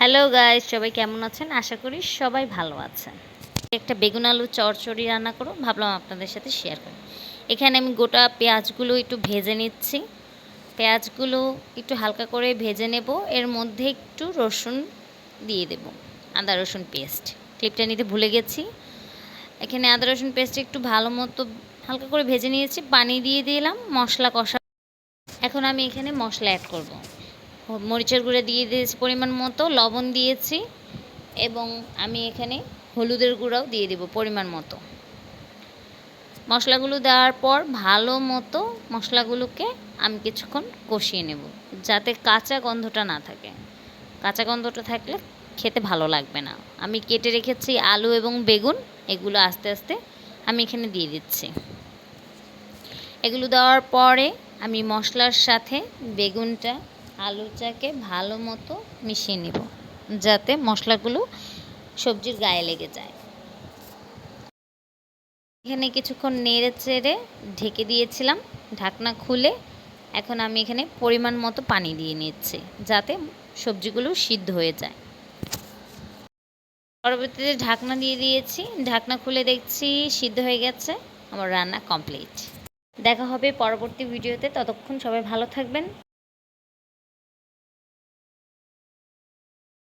Hello guys, সবাই কেমন আছেন? আশা করি সবাই ভালো আছেন। একটা বেগুন আলু চচ্চড়ি রান্না করব, ভাবলাম আপনাদের সাথে শেয়ার করি। এখানে আমি গোটা পেঁয়াজগুলো একটু ভেজে নিচ্ছি। পেঁয়াজগুলো একটু হালকা করে ভেজে নেব। এর মধ্যে একটু রসুন দিয়ে দেব, আদা রসুন পেস্ট। ক্লিপটা নিতে ভুলে গেছি। এখানে আদা রসুন পেস্ট একটু ভালো মতো হালকা করে ভেজে নিয়েছি। পানি দিয়ে দিলাম, মশলা কষা। এখন আমি এখানে মশলা অ্যাড করব। মরিচের গুঁড়ো দিয়ে দিয়েছি পরিমাণ মতো, লবণ দিয়েছি এবং আমি এখানে হলুদের গুঁড়াও দিয়ে দেব পরিমাণ মতো। মশলাগুলো দেওয়ার পর ভালো মতো মশলাগুলোকে আমি কিছুক্ষণ কষিয়ে নেব, যাতে কাঁচা গন্ধটা না থাকে। কাঁচা গন্ধটা থাকলে খেতে ভালো লাগবে না। আমি কেটে রেখেছি আলু এবং বেগুন, এগুলো আস্তে আস্তে আমি এখানে দিয়ে দিচ্ছি। এগুলো দেওয়ার পরে আমি মশলার সাথে বেগুনটা আলুটাকে ভালো মতো মিশিয়ে নেব, যাতে মশলাগুলো সবজির গায়ে লেগে যায়। এখানে কিছুক্ষণ নেড়ে চেড়ে ঢেকে দিয়েছিলাম, ঢাকনা খুলে। এখন আমি এখানে পরিমাণ মতো পানি দিয়ে নিচ্ছি, যাতে সবজিগুলো সিদ্ধ হয়ে যায়। পরবর্তীতে ঢাকনা দিয়ে দিয়েছি, ঢাকনা খুলে দেখছি সিদ্ধ হয়ে গেছে। আমার রান্না কমপ্লিট। দেখা হবে পরবর্তী ভিডিওতে, ততক্ষণ সবাই ভালো থাকবেন।